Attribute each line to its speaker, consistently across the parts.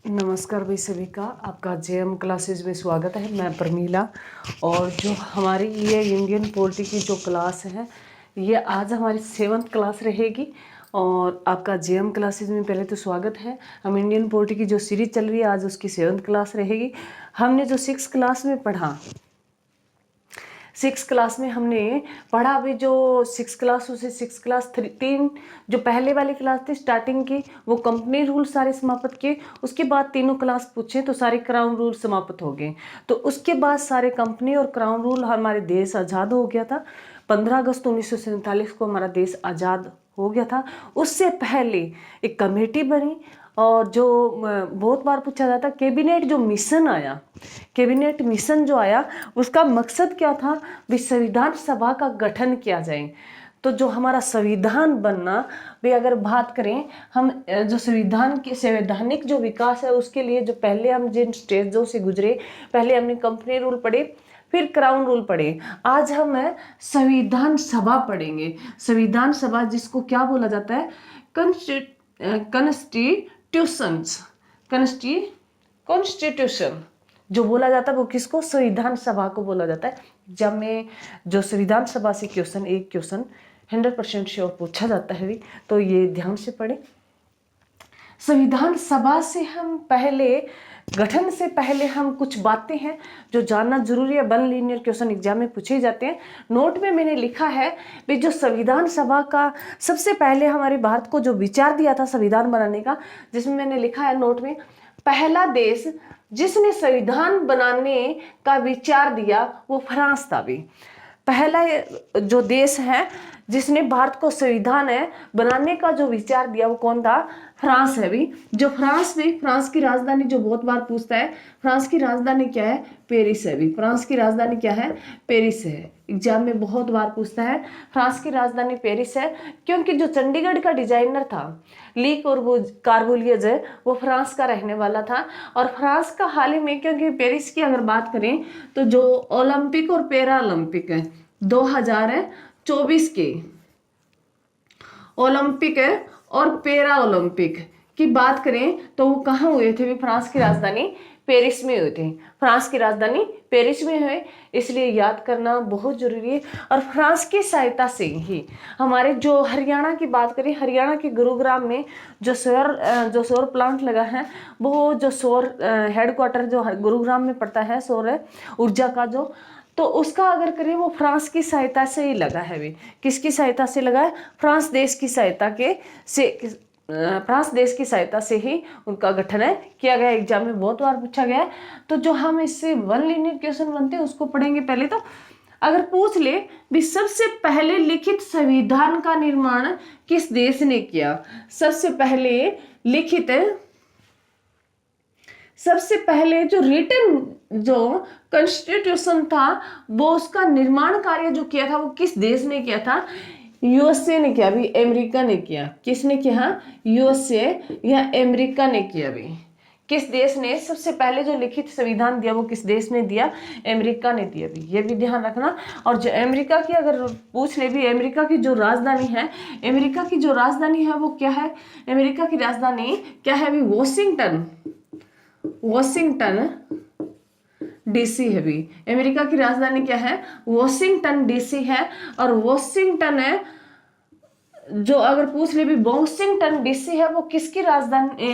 Speaker 1: नमस्कार भाई सभी का, आपका जेएम क्लासेस में स्वागत है। मैं प्रमीला। और जो हमारी ये इंडियन पॉलिटी की जो क्लास है, ये आज हमारी 7th क्लास रहेगी। और आपका जेएम क्लासेस में पहले तो स्वागत है। हम इंडियन पॉलिटी की जो सीरीज चल रही है, आज उसकी 7th क्लास रहेगी। हमने जो 6th क्लास में पढ़ा, 6th क्लास में हमने पढ़ा। अभी जो 6th क्लास से 6th क्लास 3 जो पहले वाली क्लास थी स्टार्टिंग की, वो कंपनी रूल सारे समाप्त किए। उसके बाद तीनों क्लास पूछे तो सारे क्राउन रूल समाप्त हो गए। तो उसके बाद सारे कंपनी और क्राउन रूल, हमारे देश आज़ाद हो गया था। 15 अगस्त 1947 को हमारा देश आज़ाद हो गया था। उससे पहले एक कमेटी बनी, और जो बहुत बार पूछा जाता, कैबिनेट जो मिशन आया, कैबिनेट मिशन जो आया, उसका मकसद क्या था? भी संविधान सभा का गठन किया जाए। तो जो हमारा संविधान बनना, भी अगर बात करें हम, जो संविधान की संवैधानिक जो विकास है, उसके लिए जो पहले हम जिन स्टेजों से गुजरे, पहले हमने कंपनी रूल पढ़े, फिर क्राउन रूल पढ़े। आज हम संविधान सभा पढ़ेंगे। संविधान सभा जिसको क्या बोला जाता है? कॉन्स्टिट्यूशन जो बोला जाता है, वो किसको? संविधान सभा को बोला जाता है। जब में जो संविधान सभा से क्वेश्चन, एक क्वेश्चन 100% श्योर पूछा जाता है, तो ये ध्यान से पढ़े। संविधान सभा से हम पहले, गठन से पहले हम कुछ बातें हैं जो जानना जरूरी है। 1 लीनियर क्वेश्चन एग्जाम में पूछे जाते हैं। नोट में मैंने लिखा है भी जो संविधान सभा का सबसे पहले हमारे भारत को जो विचार दिया था संविधान बनाने का, जिसमें मैंने लिखा है नोट में, पहला देश जिसने संविधान बनाने का विचार दिया वो फ्रांस था। भी पहला जो देश है जिसने भारत को संविधान बनाने का जो विचार दिया, वो कौन था? फ्रांस है। भी जो फ्रांस में, फ्रांस की राजधानी जो बहुत बार पूछता है, फ्रांस की राजधानी क्या है? पेरिस है। भी फ्रांस की राजधानी क्या है? पेरिस है। एग्जाम में बहुत बार पूछता है, फ्रांस की राजधानी पेरिस है। क्योंकि जो चंडीगढ़ का डिजाइनर था ली कॉर्बुसियर है, वो फ्रांस का रहने वाला था। और फ्रांस का हाल ही में, क्योंकि पेरिस की अगर बात करें तो जो ओलंपिक और पैरा ओलंपिक है 2024 के ओलंपिक और पैरा ओलंपिक की बात करें तो वो कहाँ हुए थे? भी फ्रांस की राजधानी पेरिस में हुए थे। फ्रांस की राजधानी पेरिस में हुए, इसलिए याद करना बहुत जरूरी है। और फ्रांस की सहायता से ही हमारे जो हरियाणा की बात करें, हरियाणा के गुरुग्राम में जो सौर प्लांट लगा है, वो जो सौर हेडक्वार्टर जो गुरुग्राम में पड़ता है, सौर ऊर्जा का जो, तो उसका अगर करें वो फ्रांस की सहायता से ही लगा है। भी किसकी सहायता से लगा है? फ्रांस देश की सहायता फ्रांस देश की सहायता से ही उनका गठन किया गया। एग्जाम में बहुत बार पूछा गया है। तो जो हम इससे 1 लीनियर क्वेश्चन बनते हैं उसको पढ़ेंगे पहले। तो अगर पूछ ले भी सबसे पहले लिखित संविधान का निर्माण किस देश ने किया? सबसे पहले जो रिटन जो कॉन्स्टिट्यूशन था, वो उसका निर्माण कार्य जो किया था, वो किस देश ने किया था? यूएसए ने किया। भी अमेरिका ने किया। किसने किया? यूएसए या अमेरिका ने किया। भी किस देश ने सबसे पहले जो लिखित संविधान दिया, वो किस देश ने दिया? अमेरिका ने दिया। भी ये भी ध्यान रखना। और जो अमेरिका की अगर पूछ ले, भी अमेरिका की जो राजधानी है, अमेरिका की जो राजधानी है वो क्या है? अमेरिका की राजधानी क्या है? भी वॉशिंगटन डीसी है। भी अमेरिका की राजधानी क्या है? वॉशिंगटन डीसी है। और वॉशिंगटन जो अगर पूछ ले, भी वॉशिंगटन डीसी है, वो किसकी राजधानी,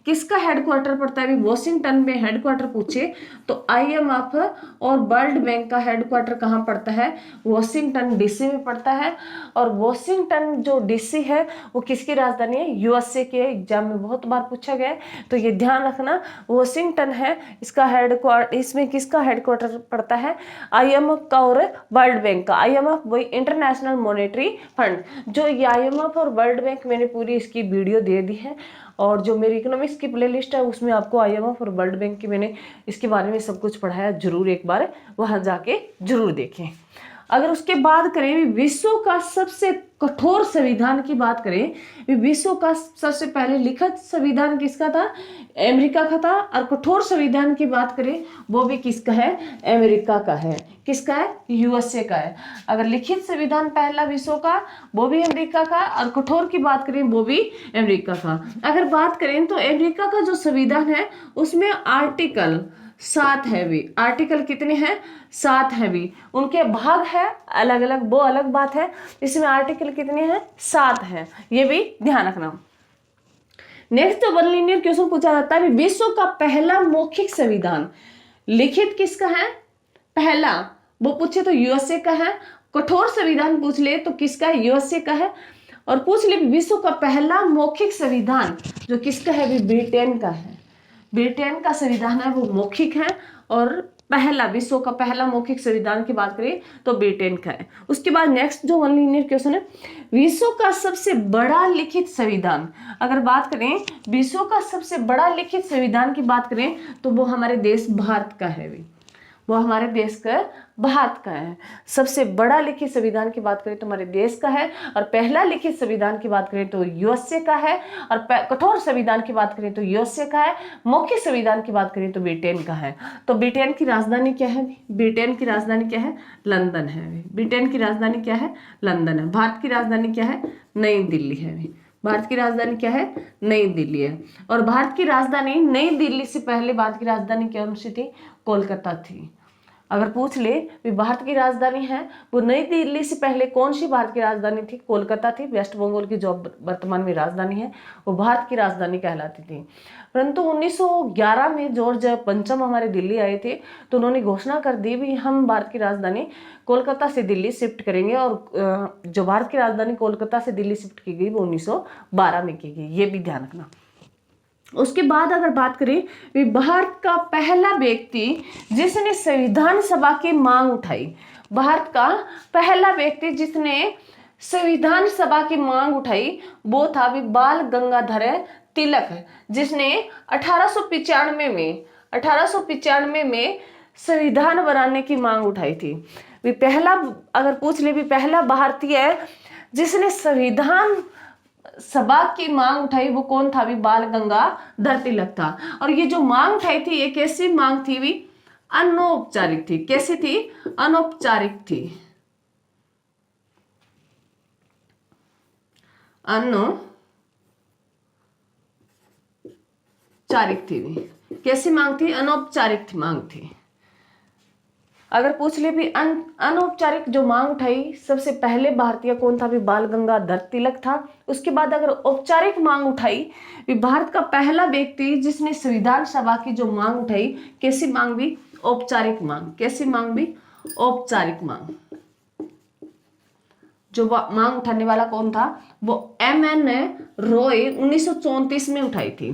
Speaker 1: किसका हेडक्वार्टर पड़ता है? वॉशिंगटन में हेडक्वार्टर पूछे तो आईएमएफ और वर्ल्ड बैंक का हेडक्वार्टर कहाँ पड़ता है? वॉशिंगटन डीसी में पड़ता है। और वॉशिंगटन जो डीसी है वो किसकी राजधानी है? यूएसए के। एग्जाम में बहुत बार पूछा गया है, तो ये ध्यान रखना। वॉशिंगटन है इसका हेडक्वार्टर। इसमें किसका हेडक्वार्टर पड़ता है? आईएमएफ का और वर्ल्ड बैंक का। आईएमएफ वही इंटरनेशनल मॉनेटरी फंड। जो आईएमएफ और वर्ल्ड बैंक, मैंने पूरी इसकी वीडियो दे दी है। और जो मेरी इकोनॉमिक्स की प्लेलिस्ट है उसमें आपको आईएमएफ और वर्ल्ड बैंक की मैंने इसके बारे में सब कुछ पढ़ाया। जरूर एक बार वहां जाके जरूर देखें। अगर उसके बाद करें विश्व का सबसे कठोर संविधान की बात करें, विश्व का सबसे पहले लिखित संविधान किसका था? अमेरिका का था। और कठोर संविधान की बात करें वो भी किसका है? अमेरिका का है। किसका है? यूएसए का है। अगर लिखित संविधान पहला विश्व का वो भी अमेरिका का, और कठोर की बात करें वो भी अमेरिका का। अगर बात करें तो अमेरिका का जो संविधान है उसमें आर्टिकल 7 है भी। आर्टिकल कितने हैं? 7 है भी। उनके भाग है अलग अलग, वो अलग बात है। इसमें आर्टिकल कितने हैं? 7 है। ये भी ध्यान रखना। नेक्स्ट वन लीनियर क्वेश्चन पूछा जाता है, विश्व का पहला मौखिक संविधान लिखित किसका है? पहला वो पूछे तो यूएसए का है। कठोर संविधान पूछ ले तो किसका है? यूएसए का है। और पूछ ले विश्व का पहला मौखिक संविधान जो किसका है? भी ब्रिटेन का है। ब्रिटेन का संविधान है वो मौखिक है। और पहला विश्व का पहला मौखिक संविधान की बात करें तो ब्रिटेन का है। उसके बाद नेक्स्ट जो वन लीनियर क्वेश्चन है, विश्व का सबसे बड़ा लिखित संविधान। अगर बात करें विश्व का सबसे बड़ा लिखित संविधान की बात करें तो वो हमारे देश भारत का है भी। वो हमारे देश का भारत का है। सबसे बड़ा लिखित संविधान की बात करें तो हमारे देश का है। और पहला लिखित संविधान की बात करें तो यूएसए का है। और कठोर संविधान की बात करें तो यूएसए का है। मौखिक संविधान की बात करें तो ब्रिटेन का है। तो ब्रिटेन की राजधानी क्या है? ब्रिटेन की राजधानी क्या है? लंदन है। ब्रिटेन की राजधानी क्या है? लंदन है। भारत की राजधानी क्या है? नई दिल्ली है। भारत की राजधानी क्या है? नई दिल्ली है। और भारत की राजधानी नई दिल्ली से पहले भारत की राजधानी कौन सी थी? कोलकाता थी। अगर पूछ ले भी भारत की राजधानी है वो नई दिल्ली से पहले कौन सी भारत की राजधानी थी? कोलकाता थी। वेस्ट बंगाल की जो वर्तमान में राजधानी है वो भारत की राजधानी कहलाती थी। परंतु 1911 में जॉर्ज पंचम हमारे दिल्ली आए थे तो उन्होंने घोषणा कर दी भी हम भारत की राजधानी कोलकाता से दिल्ली शिफ्ट करेंगे। और जो भारत की राजधानी कोलकाता से दिल्ली शिफ्ट की गई वो 1912 में की गई। ये भी ध्यान रखना। उसके बाद अगर बात करें भारत का पहला व्यक्ति जिसने संविधान सभा की मांग उठाई, भारत का पहला व्यक्ति जिसने संविधान सभा की मांग उठाई वो था भी बाल गंगाधर तिलक, जिसने 1895 में संविधान बनाने की मांग उठाई थी। भी पहला अगर पूछ ले भी पहला भारतीय जिसने संविधान सभा की मांग उठाई वो कौन था? भी बाल गंगाधर तिलक था। और ये जो मांग उठाई थी ये कैसी मांग थी? भी अनौपचारिक थी। कैसी थी? अनौपचारिक थी। अनौपचारिक थी। कैसी मांग थी? अनौपचारिक थी मांग थी। अगर पूछ ले भी अनौपचारिक जो मांग उठाई सबसे पहले भारतीय कौन था? भी बाल गंगाधर तिलक था। उसके बाद अगर औपचारिक मांग उठाई भी भारत का पहला व्यक्ति जिसने संविधान सभा की जो मांग उठाई, कैसी मांग? भी औपचारिक मांग। कैसी मांग? भी औपचारिक मांग। जो मांग उठाने वाला कौन था? वो एम.एन. रॉय 1934 में उठाई थी।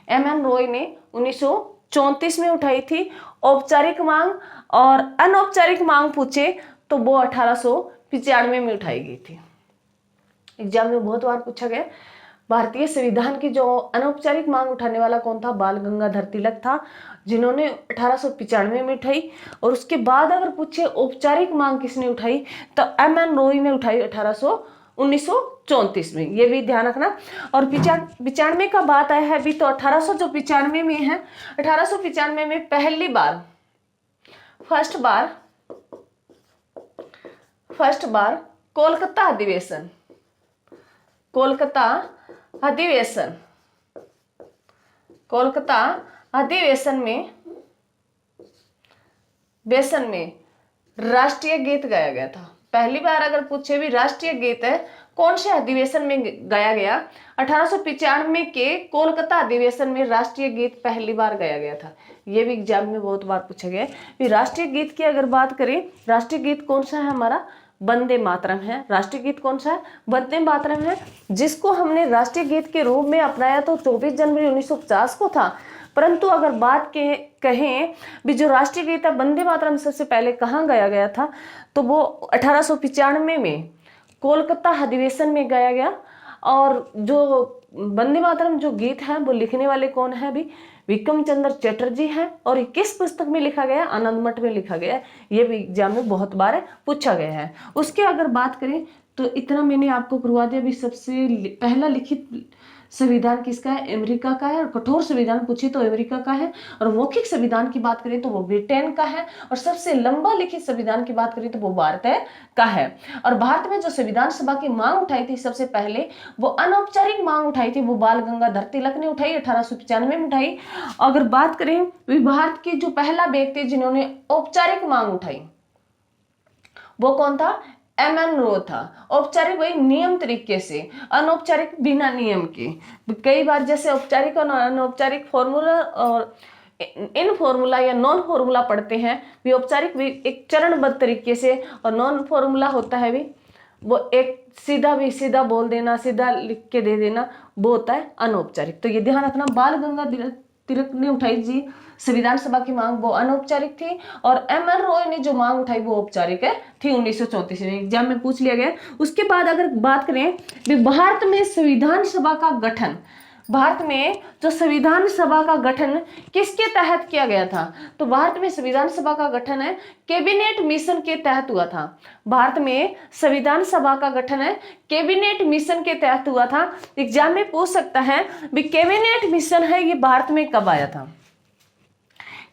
Speaker 1: एम.एन. रॉय ने 1934 में उठाई थी औपचारिक मांग। और अनौपचारिक मांग पूछे तो वो 1895 में उठाई गई थी। एग्जाम में बहुत बार पूछा गया। भारतीय संविधान की जो अनौपचारिक मांग उठाने वाला कौन था? बाल गंगाधर तिलक था, जिन्होंने 1895 में उठाई। और उसके बाद अगर पूछे औपचारिक मांग किसने उठाई तो एम.एन. रॉय ने उठाई 1934 में। ये भी ध्यान रखना। और 95 का बात आया है भी तो 1895 में है। 1895 में पहली बार फर्स्ट बार कोलकाता अधिवेशन में राष्ट्रीय गीत गाया गया था। पहली बार अगर पूछे भी राष्ट्रीय गीत है कौन से अधिवेशन में गाया गया? 1895 के कोलकाता अधिवेशन में राष्ट्रीय गीत पहली बार गाया गया था। ये भी एग्जाम में बहुत बार पूछा गया है। राष्ट्रीय गीत की अगर बात करें, राष्ट्रीय गीत कौन सा है? हमारा वंदे मातरम है। राष्ट्रीय गीत कौन सा है? वंदे मातरम है, जिसको हमने राष्ट्रीय गीत के रूप में अपनाया तो 24 जनवरी 1950 को था। परंतु अगर बात कहें भी जो राष्ट्रीय गीत है वंदे मातरम सबसे पहले कहाँ गाया गया था तो वो 1895 में कोलकाता अधिवेशन में गाया गया। और जो वंदे मातरम जो गीत है वो लिखने वाले कौन है? भी विक्रम चंद्र चटर्जी है और ये किस पुस्तक में लिखा गया है? आनंद मठ में लिखा गया है। ये भी एग्जाम में बहुत बार पूछा गया है। उसके अगर बात करें तो इतना मैंने आपको करवा दिया। अभी सबसे पहला लिखित संविधान किसका है? अमेरिका का है। और कठोर संविधान पूछे तो अमेरिका का है। और मौखिक संविधान की बात करें तो वो ब्रिटेन का है। और सबसे लंबा लिखित संविधान की बात करें तो वो भारत का है। और भारत में जो संविधान सभा की मांग उठाई थी सबसे पहले, वो अनौपचारिक मांग उठाई थी, वो बाल गंगाधर तिलक ने उठाई, 1895 में उठाई। अगर बात करें भारत के जो पहला व्यक्ति जिन्होंने औपचारिक मांग उठाई वो कौन था? एमएन रो था। औपचारिक वही नियम तरीके से, अनौपचारिक बिना नियम के। कई बार जैसे औपचारिक और अनौपचारिक फॉर्मूला और इन फॉर्मूला या नॉन फॉर्मूला पढ़ते हैं भी। औपचारिक भी एक चरणबद्ध तरीके से, और नॉन फॉर्मूला होता है भी वो एक सीधा बोल देना, सीधा लिख के दे देना, वो होता है अनौपचारिक। तो ये ध्यान रखना। बाल गंगाधर तिलक ने उठाई जी संविधान सभा की मांग, वो अनौपचारिक थी। और एमएन रॉय ने जो मांग उठाई वो औपचारिक थी, 1934 में एग्जाम में पूछ लिया गया। उसके बाद अगर बात करें भारत में संविधान सभा का गठन, भारत में जो संविधान सभा का गठन किसके तहत किया गया था? तो भारत में संविधान सभा का गठन है कैबिनेट मिशन के तहत हुआ था। भारत में संविधान सभा का गठन है कैबिनेट मिशन के तहत हुआ था। एग्जाम में पूछ सकता है भी कैबिनेट मिशन है ये भारत में कब आया था?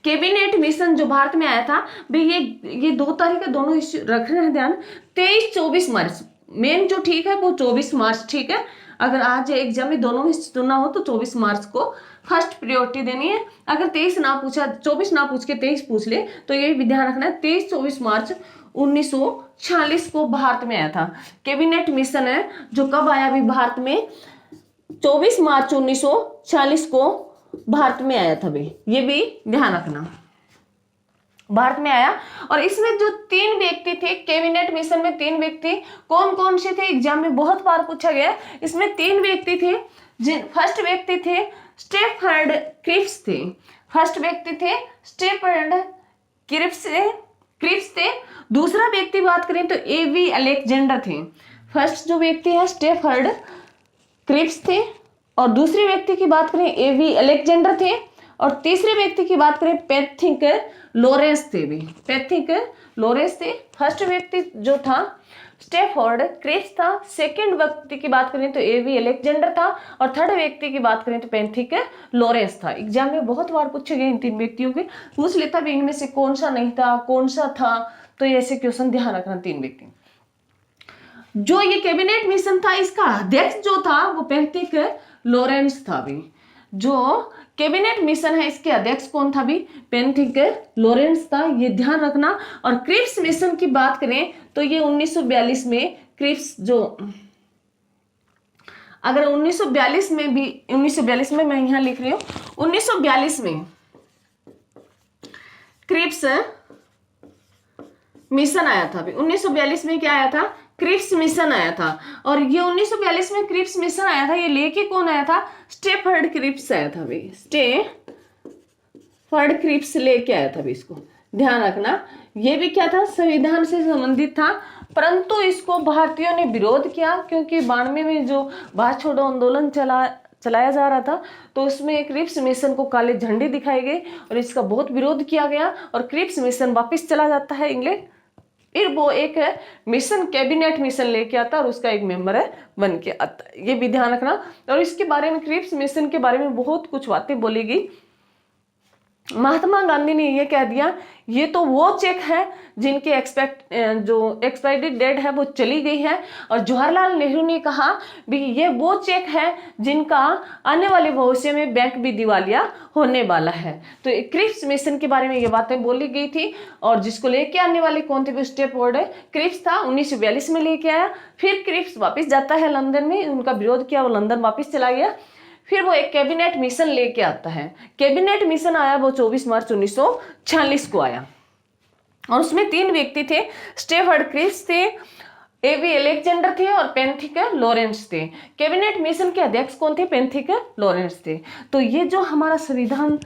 Speaker 1: कैबिनेट मिशन जो भारत में आया था भी ये 2 तारीख है, दोनों इश्यू रखना है ध्यान। 23-24 मार्च मेन जो ठीक है वो 24 मार्च ठीक है। अगर आज एग्जाम में दोनों ही चुना हो तो 24 मार्च को फर्स्ट प्रायोरिटी देनी है। अगर 23 ना पूछा, 24 ना पूछ के 23 पूछ ले तो ये भी ध्यान रखना है। 23-24 मार्च 1946 को भारत में आया था। कैबिनेट मिशन है जो कब आया भी भारत में? 24 मार्च 1946 को भारत में आया था भी, ये भी ध्यान रखना। भारत में आया। और इसमें जो 3 व्यक्ति थे कैबिनेट मिशन में, 3 व्यक्ति कौन कौन से थे? एग्जाम में बहुत बार पूछा गया। इसमें 3 व्यक्ति थे। फर्स्ट व्यक्ति थे स्टेफर्ड क्रिप्स थे। फर्स्ट व्यक्ति थे स्टेफर्ड क्रिप्स थे। दूसरा व्यक्ति बात करें तो एवी अलेक्जेंडर थे। फर्स्ट जो व्यक्ति है स्टेफर्ड क्रिप्स थे, और दूसरे व्यक्ति की बात करें एवी अलेक्जेंडर थे, और तीसरे व्यक्ति की बात करें पैथिक लॉरेंस थे भी। पैथिक लॉरेंस थे। फर्स्ट व्यक्ति जो था स्टेफर्ड क्रिप्स था। सेकंड व्यक्ति की बात करें तो एवी अलेक्जेंडर था, और थर्ड व्यक्ति की बात करें तो पैथिक लॉरेंस था। एग्जाम में बहुत बार पूछे गए इन 3 व्यक्तियों के। पूछ लेता भी इनमें से कौन सा नहीं था, कौन सा था, तो ऐसे क्वेश्चन ध्यान रखना। 3 व्यक्ति। जो ये कैबिनेट मिशन था इसका अध्यक्ष जो था वो पैथिक लॉरेंस था भी। जो कैबिनेट मिशन है इसके अध्यक्ष कौन था भी? पैथिक लॉरेंस था, ये ध्यान रखना। और क्रिप्स मिशन की बात करें तो ये 1942 में क्रिप्स जो, अगर 1942 में भी, 1942 में मैं यहां लिख रही हूं 1942 में क्रिप्स मिशन आया था भी। 1942 में क्या आया था? क्रिप्स मिशन आया था। और ये 1942 में क्रिप्स मिशन आया था, ये लेके कौन आया था? स्टेफर्ड क्रिप्स आया था भाई। स्टेफर्ड क्रिप्स लेके आया था भी। इसको ध्यान रखना। ये भी क्या था? संविधान से संबंधित था, परंतु इसको भारतीयों ने विरोध किया क्योंकि 92 में जो भारत छोड़ो आंदोलन चलाया जा रहा था तो उसमें क्रिप्स मिशन को काले झंडे दिखाए गए और इसका बहुत विरोध किया गया, और क्रिप्स मिशन वापस चला जाता है इंग्लैंड। फिर वो एक मिशन कैबिनेट मिशन लेके आता और उसका एक मेंबर बन के आता। ये भी ध्यान रखना। और इसके बारे में, क्रिप्स मिशन के बारे में बहुत कुछ बातें बोली गई। महात्मा गांधी ने ये कह दिया ये तो वो चेक है जिनके जो एक्सपायरी डेट है वो चली गई है। और जवाहरलाल नेहरू ने कहा भी ये वो चेक है जिनका आने वाले भविष्य में बैंक भी दिवालिया होने वाला है। तो क्रिप्स मिशन के बारे में ये बातें बोली गई थी। और जिसको लेके आने वाले कौन थे? स्टेफर्ड क्रिप्स था। 1942 में लेके आया। फिर क्रिप्स वापस जाता है लंदन में, उनका विरोध किया, वो लंदन वापस चला गया। फिर वो एक कैबिनेट मिशन लेके आता है। कैबिनेट मिशन आया वो 24 मार्च 1946 को आया, और उसमें 3 व्यक्ति थे। स्टेफर्ड क्रिप्स थे, एवी अलेक्जेंडर थे और पेंथिकर लॉरेंस थे। कैबिनेट मिशन के अध्यक्ष कौन थे? पेंथिकर लॉरेंस थे। तो ये जो हमारा संविधान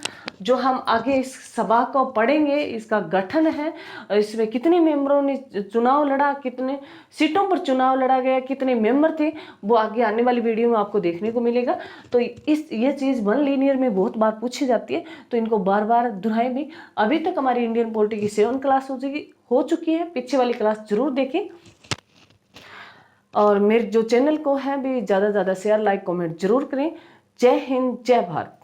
Speaker 1: जो हम आगे इस सभा को पढ़ेंगे, इसका गठन है, इसमें कितने मेंबरों ने चुनाव लड़ा, कितने सीटों पर चुनाव लड़ा गया, कितने मेंबर थे, वो आगे आने वाली वीडियो में आपको देखने को मिलेगा। तो ये चीज़ 1 लीनियर में बहुत बार पूछी जाती है, तो इनको बार बार दोहराएं भी। अभी तक हमारी इंडियन पॉलिटी की 7 क्लास हो चुकी है, पीछे वाली क्लास जरूर देखें। और मेरे जो चैनल को है भी ज़्यादा से ज़्यादा शेयर, लाइक, कमेंट जरूर करें। जय हिंद, जय भारत।